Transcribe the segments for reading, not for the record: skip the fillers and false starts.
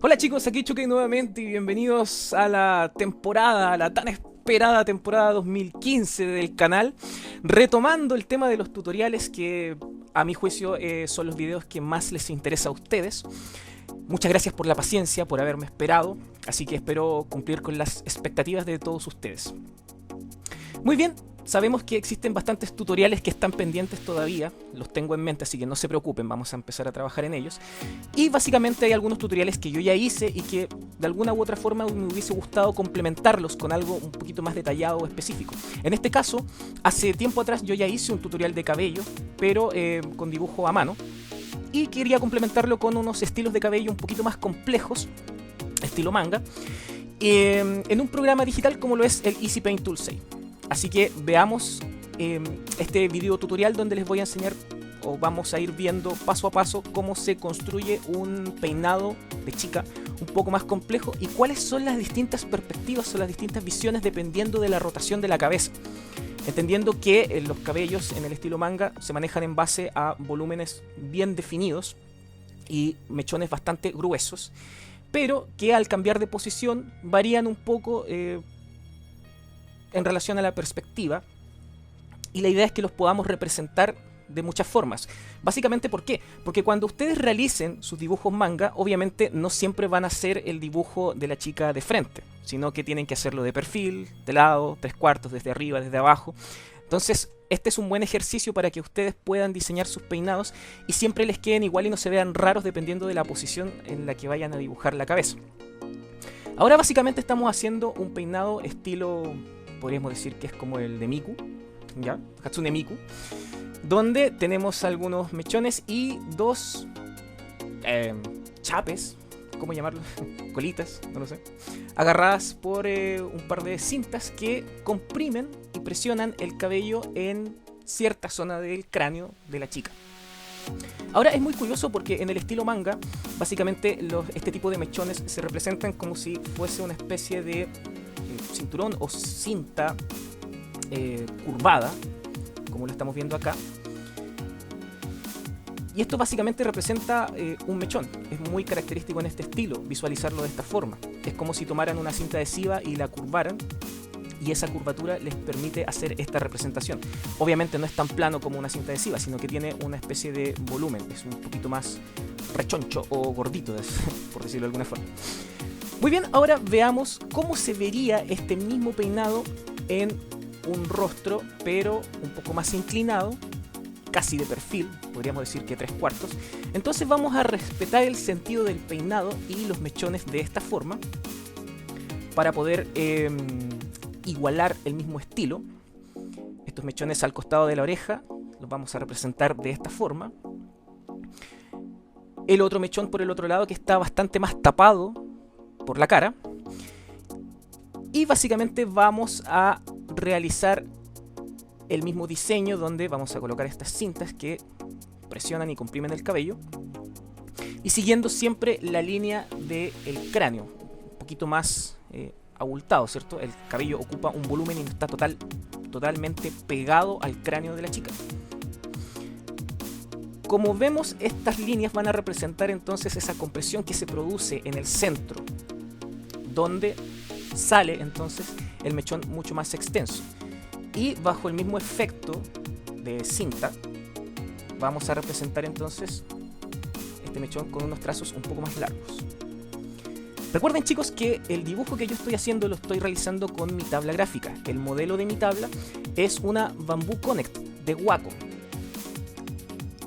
Hola chicos, aquí Chucky nuevamente y bienvenidos a la tan esperada temporada 2015 del canal, retomando el tema de los tutoriales que a mi juicio son los videos que más les interesa a ustedes. Muchas gracias por la paciencia, por haberme esperado, así que espero cumplir con las expectativas de todos ustedes. Muy bien, sabemos que existen bastantes tutoriales que están pendientes todavía, los tengo en mente, así que no se preocupen, vamos a empezar a trabajar en ellos. Y básicamente hay algunos tutoriales que yo ya hice y que de alguna u otra forma me hubiese gustado complementarlos con algo un poquito más detallado o específico. En este caso, hace tiempo atrás yo ya hice un tutorial de cabello, pero con dibujo a mano, y quería complementarlo con unos estilos de cabello un poquito más complejos, estilo manga, en un programa digital como lo es el Easy Paint Tool 6. Así que veamos este video tutorial donde les voy a enseñar o vamos a ir viendo paso a paso cómo se construye un peinado de chica un poco más complejo y cuáles son las distintas perspectivas o las distintas visiones dependiendo de la rotación de la cabeza. Entendiendo que los cabellos en el estilo manga se manejan en base a volúmenes bien definidos y mechones bastante gruesos, pero que al cambiar de posición varían un poco en relación a la perspectiva, y la idea es que los podamos representar de muchas formas. Básicamente, ¿por qué? Porque cuando ustedes realicen sus dibujos manga, obviamente no siempre van a ser el dibujo de la chica de frente, sino que tienen que hacerlo de perfil, de lado, tres cuartos, desde arriba, desde abajo. Entonces, este es un buen ejercicio para que ustedes puedan diseñar sus peinados y siempre les queden igual y no se vean raros dependiendo de la posición en la que vayan a dibujar la cabeza. Ahora básicamente estamos haciendo un peinado estilo, podríamos decir que es como el de Miku, ¿ya? Hatsune Miku, donde tenemos algunos mechones y dos chapes, ¿cómo llamarlo? Colitas, no lo sé, agarradas por un par de cintas que comprimen y presionan el cabello en cierta zona del cráneo de la chica. Ahora es muy curioso porque en el estilo manga, básicamente este tipo de mechones se representan como si fuese una especie de cinturón o cinta curvada, como lo estamos viendo acá. Y esto básicamente representa un mechón. Es muy característico en este estilo visualizarlo de esta forma. Es como si tomaran una cinta adhesiva y la curvaran, y esa curvatura les permite hacer esta representación. Obviamente no es tan plano como una cinta adhesiva, sino que tiene una especie de volumen, es un poquito más rechoncho o gordito, por decirlo de alguna forma. Muy bien, ahora veamos cómo se vería este mismo peinado en un rostro, pero un poco más inclinado, casi de perfil, podríamos decir que tres cuartos. Entonces vamos a respetar el sentido del peinado y los mechones de esta forma para poder igualar el mismo estilo. Estos mechones al costado de la oreja los vamos a representar de esta forma. El otro mechón por el otro lado que está bastante más tapado por la cara. Y básicamente vamos a realizar el mismo diseño donde vamos a colocar estas cintas que presionan y comprimen el cabello. Y siguiendo siempre la línea del cráneo, un poquito más abultado, ¿cierto? El cabello ocupa un volumen y no está totalmente pegado al cráneo de la chica. Como vemos, estas líneas van a representar entonces esa compresión que se produce en el centro, donde sale entonces el mechón mucho más extenso. Y bajo el mismo efecto de cinta, vamos a representar entonces este mechón con unos trazos un poco más largos. Recuerden chicos que el dibujo que yo estoy haciendo lo estoy realizando con mi tabla gráfica. El modelo de mi tabla es una Bamboo Connect de Wacom.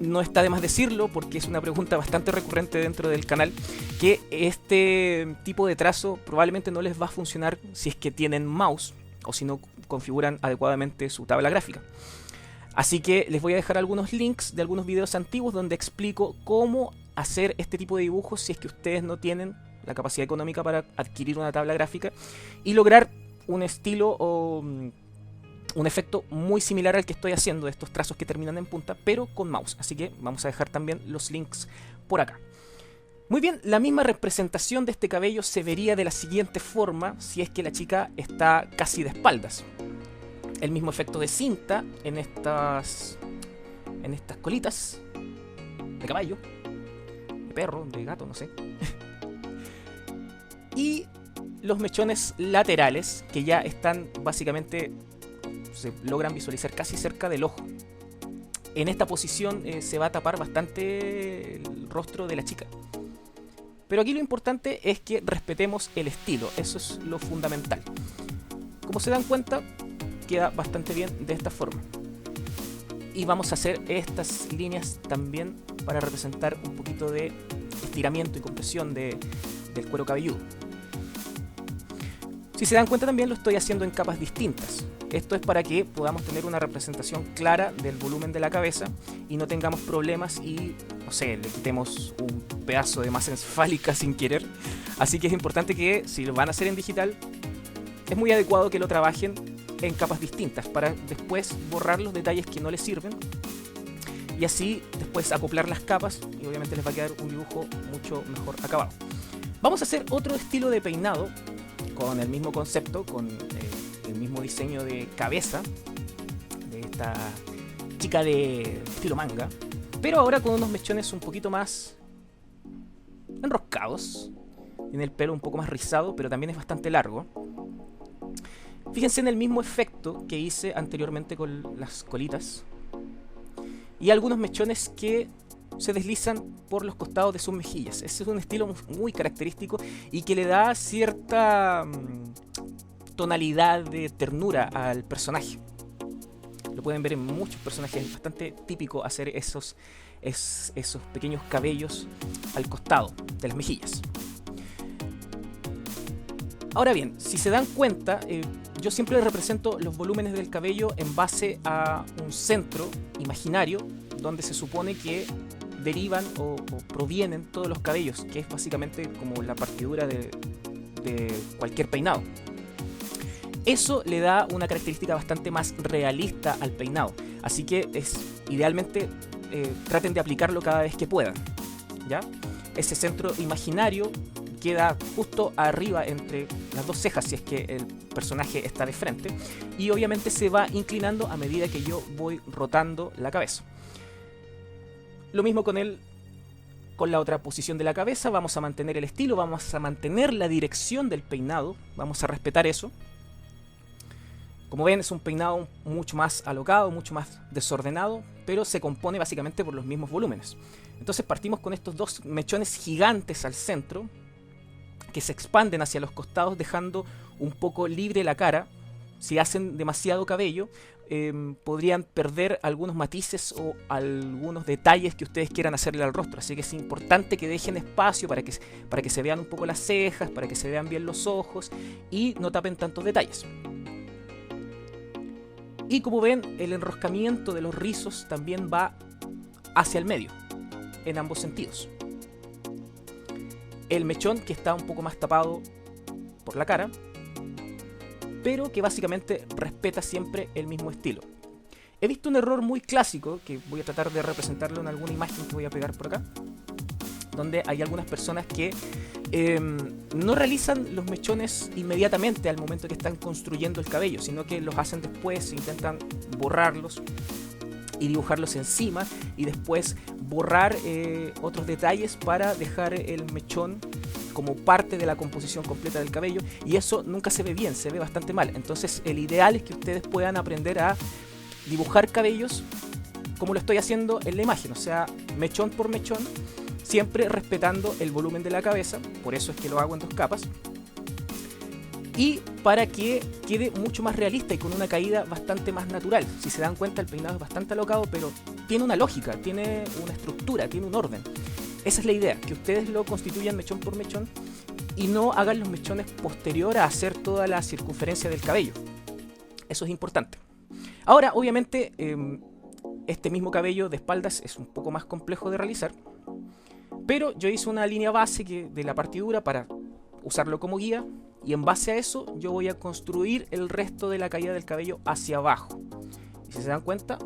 No está de más decirlo porque es una pregunta bastante recurrente dentro del canal, que este tipo de trazo probablemente no les va a funcionar si es que tienen mouse o si no configuran adecuadamente su tabla gráfica. Así que les voy a dejar algunos links de algunos videos antiguos donde explico cómo hacer este tipo de dibujos si es que ustedes no tienen la capacidad económica para adquirir una tabla gráfica y lograr un estilo o un efecto muy similar al que estoy haciendo de estos trazos que terminan en punta, pero con mouse. Así que vamos a dejar también los links por acá. Muy bien, la misma representación de este cabello se vería de la siguiente forma si es que la chica está casi de espaldas. El mismo efecto de cinta en estas colitas de caballo, de perro, de gato, no sé. Y los mechones laterales, que ya están básicamente, se logran visualizar casi cerca del ojo. En esta posición se va a tapar bastante el rostro de la chica. Pero aquí lo importante es que respetemos el estilo, eso es lo fundamental. Como se dan cuenta, queda bastante bien de esta forma. Y vamos a hacer estas líneas también para representar un poquito de estiramiento y compresión del cuero cabelludo. Si se dan cuenta, también lo estoy haciendo en capas distintas. Esto es para que podamos tener una representación clara del volumen de la cabeza y no tengamos problemas y, no sé, le quitemos un pedazo de masa encefálica sin querer. Así que es importante que, si lo van a hacer en digital, es muy adecuado que lo trabajen en capas distintas para después borrar los detalles que no les sirven y así después acoplar las capas y obviamente les va a quedar un dibujo mucho mejor acabado. Vamos a hacer otro estilo de peinado con el mismo concepto, con el mismo diseño de cabeza de esta chica de estilo manga, pero ahora con unos mechones un poquito más enroscados. Tiene el pelo un poco más rizado, pero también es bastante largo. Fíjense en el mismo efecto que hice anteriormente con las colitas y algunos mechones que se deslizan por los costados de sus mejillas. Ese es un estilo muy característico y que le da cierta tonalidad de ternura al personaje. Lo pueden ver en muchos personajes, es bastante típico hacer esos pequeños cabellos al costado de las mejillas. Ahora bien, si se dan cuenta, yo siempre represento los volúmenes del cabello en base a un centro imaginario donde se supone que derivan o provienen todos los cabellos, que es básicamente como la partidura de cualquier peinado. Eso le da una característica bastante más realista al peinado, así que idealmente traten de aplicarlo cada vez que puedan, ¿ya? Ese centro imaginario queda justo arriba entre las dos cejas si es que el personaje está de frente y obviamente se va inclinando a medida que yo voy rotando la cabeza. Lo mismo con la otra posición de la cabeza, vamos a mantener el estilo, vamos a mantener la dirección del peinado, vamos a respetar eso. Como ven, es un peinado mucho más alocado, mucho más desordenado, pero se compone básicamente por los mismos volúmenes. Entonces partimos con estos dos mechones gigantes al centro, que se expanden hacia los costados dejando un poco libre la cara. Si hacen demasiado cabello, podrían perder algunos matices o algunos detalles que ustedes quieran hacerle al rostro, así que es importante que dejen espacio para que se vean un poco las cejas, para que se vean bien los ojos y no tapen tantos detalles. Y como ven, el enroscamiento de los rizos también va hacia el medio, en ambos sentidos. El mechón que está un poco más tapado por la cara, pero que básicamente respeta siempre el mismo estilo. He visto un error muy clásico, que voy a tratar de representarlo en alguna imagen que voy a pegar por acá, donde hay algunas personas que no realizan los mechones inmediatamente al momento que están construyendo el cabello, sino que los hacen después, intentan borrarlos y dibujarlos encima y después borrar otros detalles para dejar el mechón como parte de la composición completa del cabello, y eso nunca se ve bien, se ve bastante mal. Entonces el ideal es que ustedes puedan aprender a dibujar cabellos como lo estoy haciendo en la imagen, o sea, mechón por mechón, siempre respetando el volumen de la cabeza, por eso es que lo hago en dos capas, y para que quede mucho más realista y con una caída bastante más natural. Si se dan cuenta, el peinado es bastante alocado, pero tiene una lógica, tiene una estructura, tiene un orden. Esa es la idea, que ustedes lo constituyan mechón por mechón y no hagan los mechones posterior a hacer toda la circunferencia del cabello. Eso es importante. Ahora, obviamente, este mismo cabello de espaldas es un poco más complejo de realizar, pero yo hice una línea base de la partidura para usarlo como guía, y en base a eso yo voy a construir el resto de la caída del cabello hacia abajo. Y si se dan cuenta,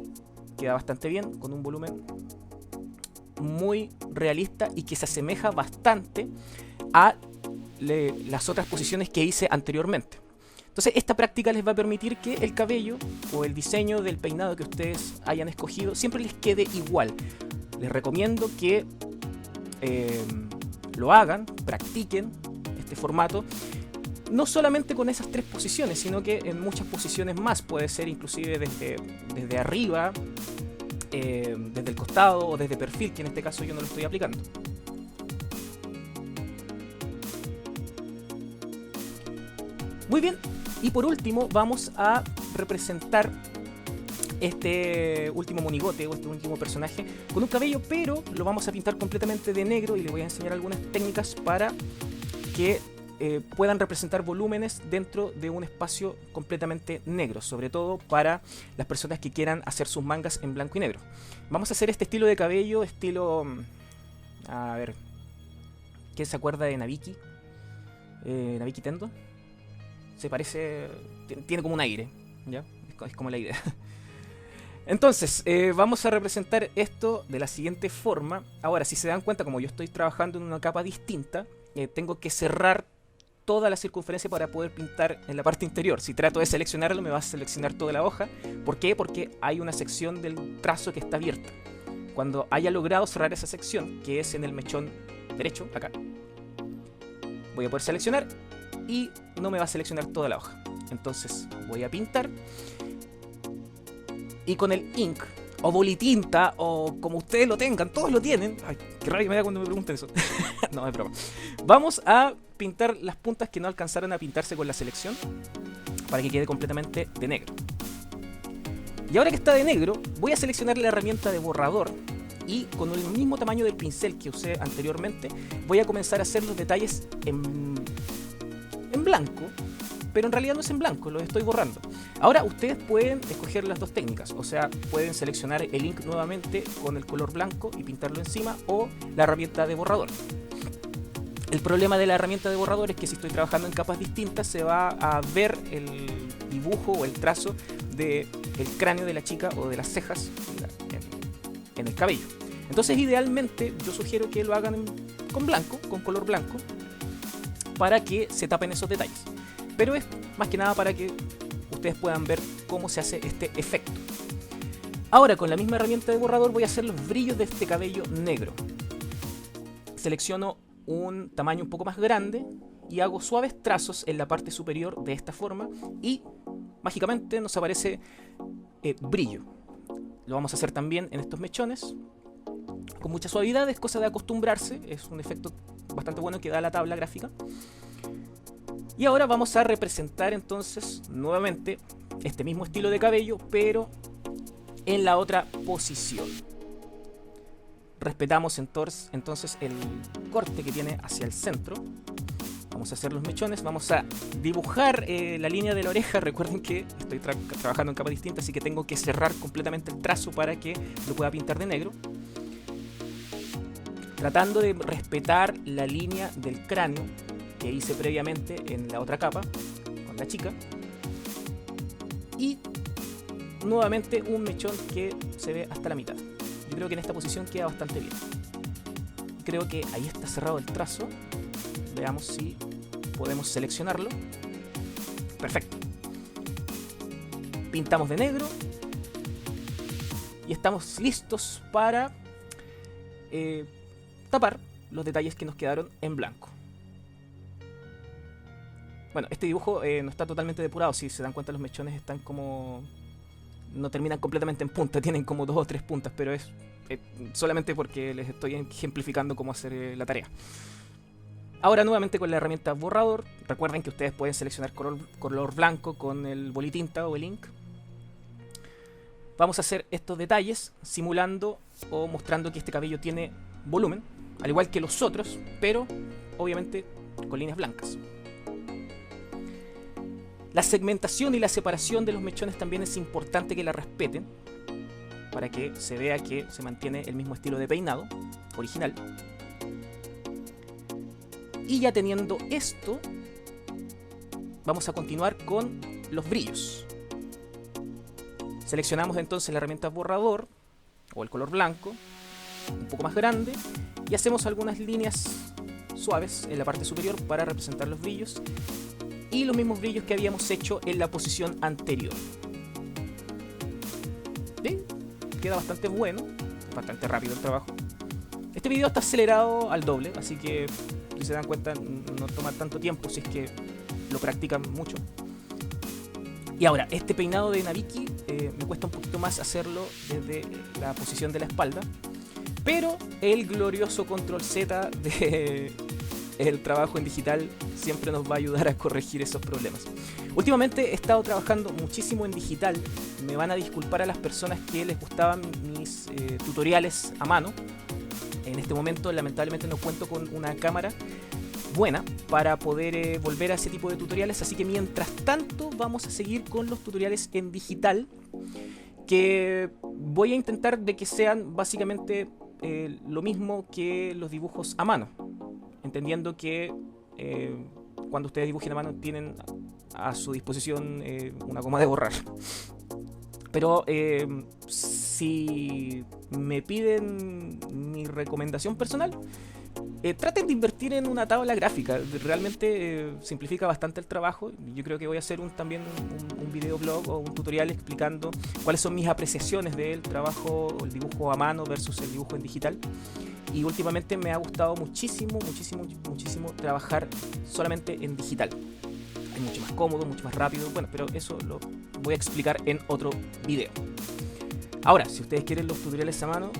queda bastante bien, con un volumen muy realista y que se asemeja bastante a las otras posiciones que hice anteriormente. Entonces esta práctica les va a permitir que el cabello o el diseño del peinado que ustedes hayan escogido siempre les quede igual. Les recomiendo que lo hagan, practiquen este formato. No solamente con esas 3 posiciones, sino que en muchas posiciones más. Puede ser inclusive desde arriba, desde el costado o desde perfil, que en este caso yo no lo estoy aplicando. Muy bien, y por último vamos a representar este último monigote o este último personaje con un cabello, pero lo vamos a pintar completamente de negro y le voy a enseñar algunas técnicas para que puedan representar volúmenes dentro de un espacio completamente negro, sobre todo para las personas que quieran hacer sus mangas en blanco y negro. Vamos a hacer este estilo de cabello, estilo... a ver... ¿quién se acuerda de Nabiki? Nabiki Tendo. Se parece... tiene como un aire, ¿ya? Es como la idea. Entonces, vamos a representar esto de la siguiente forma. Ahora, si se dan cuenta, como yo estoy trabajando en una capa distinta, tengo que cerrar toda la circunferencia para poder pintar en la parte interior. Si trato de seleccionarlo, me va a seleccionar toda la hoja. ¿Por qué? Porque hay una sección del trazo que está abierta. Cuando haya logrado cerrar esa sección, que es en el mechón derecho, acá, voy a poder seleccionar y no me va a seleccionar toda la hoja. Entonces voy a pintar y con el ink o bolitinta o como ustedes lo tengan, todos lo tienen. Ay, qué rabia me da cuando me preguntan eso. No, es broma. Vamos a pintar las puntas que no alcanzaron a pintarse con la selección para que quede completamente de negro. Y ahora que está de negro, voy a seleccionar la herramienta de borrador y con el mismo tamaño del pincel que usé anteriormente voy a comenzar a hacer los detalles en blanco, pero en realidad no es en blanco, lo estoy borrando. Ahora ustedes pueden escoger las dos técnicas, o sea, pueden seleccionar el ink nuevamente con el color blanco y pintarlo encima, o la herramienta de borrador. El problema de la herramienta de borrador es que si estoy trabajando en capas distintas se va a ver el dibujo o el trazo del cráneo de la chica o de las cejas en el cabello. Entonces idealmente yo sugiero que lo hagan con blanco, con color blanco, para que se tapen esos detalles. Pero es más que nada para que ustedes puedan ver cómo se hace este efecto. Ahora con la misma herramienta de borrador voy a hacer los brillos de este cabello negro. Selecciono un tamaño un poco más grande y hago suaves trazos en la parte superior de esta forma y mágicamente nos aparece brillo. Lo vamos a hacer también en estos mechones con mucha suavidad, es cosa de acostumbrarse, es un efecto bastante bueno que da la tabla gráfica. Y ahora vamos a representar entonces nuevamente este mismo estilo de cabello, pero en la otra posición. Respetamos entonces el corte que tiene hacia el centro. Vamos a hacer los mechones, vamos a dibujar la línea de la oreja. Recuerden que estoy trabajando en capas distintas, así que tengo que cerrar completamente el trazo para que lo pueda pintar de negro. Tratando de respetar la línea del cráneo que hice previamente en la otra capa con la chica. Y nuevamente un mechón que se ve hasta la mitad. Yo creo que en esta posición queda bastante bien. Creo que ahí está cerrado el trazo. Veamos si podemos seleccionarlo. Perfecto. Pintamos de negro. Y estamos listos para tapar los detalles que nos quedaron en blanco. Bueno, este dibujo no está totalmente depurado. Si se dan cuenta, los mechones están como... no terminan completamente en punta, tienen como 2 o 3 puntas, pero es solamente porque les estoy ejemplificando cómo hacer la tarea. Ahora nuevamente con la herramienta borrador, recuerden que ustedes pueden seleccionar color blanco con el bolitinta o el ink. Vamos a hacer estos detalles simulando o mostrando que este cabello tiene volumen, al igual que los otros, pero obviamente con líneas blancas. La segmentación y la separación de los mechones también es importante que la respeten para que se vea que se mantiene el mismo estilo de peinado original. Y ya teniendo esto, vamos a continuar con los brillos. Seleccionamos entonces la herramienta borrador o el color blanco, un poco más grande, y hacemos algunas líneas suaves en la parte superior para representar los brillos. Y los mismos brillos que habíamos hecho en la posición anterior. ¿Sí? Queda bastante bueno, bastante rápido el trabajo. Este video está acelerado al doble, así que Si se dan cuenta, no toma tanto tiempo si es que lo practican mucho. Y ahora, este peinado de Nabiki me cuesta un poquito más hacerlo desde la posición de la espalda, pero el glorioso control Z de el trabajo en digital siempre nos va a ayudar a corregir esos problemas. Últimamente he estado trabajando muchísimo en digital. Me van a disculpar a las personas que les gustaban mis tutoriales a mano. En este momento lamentablemente no cuento con una cámara buena para poder volver a ese tipo de tutoriales, así que mientras tanto vamos a seguir con los tutoriales en digital, que voy a intentar de que sean básicamente lo mismo que los dibujos a mano, entendiendo que cuando ustedes dibujen a mano tienen a su disposición una goma de borrar. Pero si me piden mi recomendación personal, traten de invertir en una tabla gráfica. Realmente simplifica bastante el trabajo. Yo creo que voy a hacer también un videoblog o un tutorial explicando cuáles son mis apreciaciones del trabajo, el dibujo a mano versus el dibujo en digital. Y últimamente me ha gustado muchísimo trabajar solamente en digital. Es mucho más cómodo, mucho más rápido. Bueno, pero eso lo voy a explicar en otro video. Ahora, si ustedes quieren los tutoriales a mano,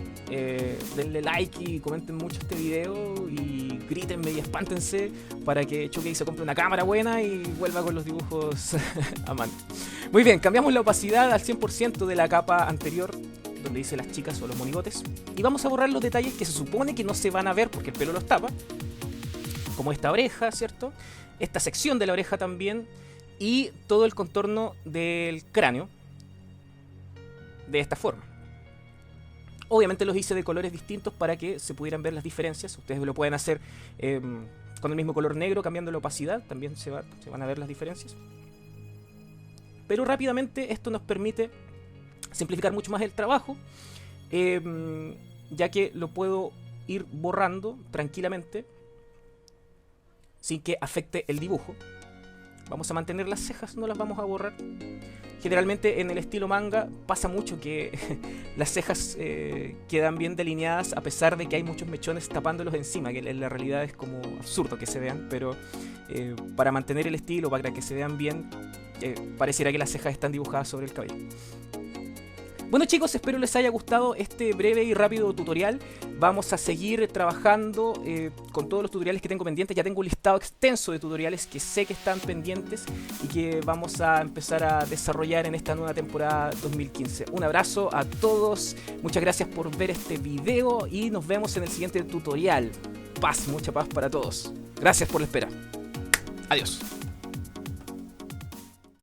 denle like y comenten mucho este video y grítenme y espántense para que Chucky se compre una cámara buena y vuelva con los dibujos a mano. Muy bien, cambiamos la opacidad al 100% de la capa anterior, donde dice las chicas o los monigotes, y vamos a borrar los detalles que se supone que no se van a ver porque el pelo los tapa, como esta oreja, ¿cierto? Esta sección de la oreja también, y todo el contorno del cráneo, de esta forma. Obviamente los hice de colores distintos para que se pudieran ver las diferencias. Ustedes lo pueden hacer con el mismo color negro, cambiando la opacidad, también se van a ver las diferencias. Pero rápidamente esto nos permite simplificar mucho más el trabajo, ya que lo puedo ir borrando tranquilamente sin que afecte el dibujo. Vamos a mantener las cejas, no las vamos a borrar. Generalmente en el estilo manga pasa mucho que las cejas quedan bien delineadas a pesar de que hay muchos mechones tapándolos encima, que en la realidad es como absurdo que se vean, pero para mantener el estilo, para que se vean bien, pareciera que las cejas están dibujadas sobre el cabello. Bueno chicos, espero les haya gustado este breve y rápido tutorial. Vamos a seguir trabajando con todos los tutoriales que tengo pendientes. Ya tengo un listado extenso de tutoriales que sé que están pendientes y que vamos a empezar a desarrollar en esta nueva temporada 2015. Un abrazo a todos, muchas gracias por ver este video y nos vemos en el siguiente tutorial. Paz, mucha paz para todos. Gracias por la espera. Adiós.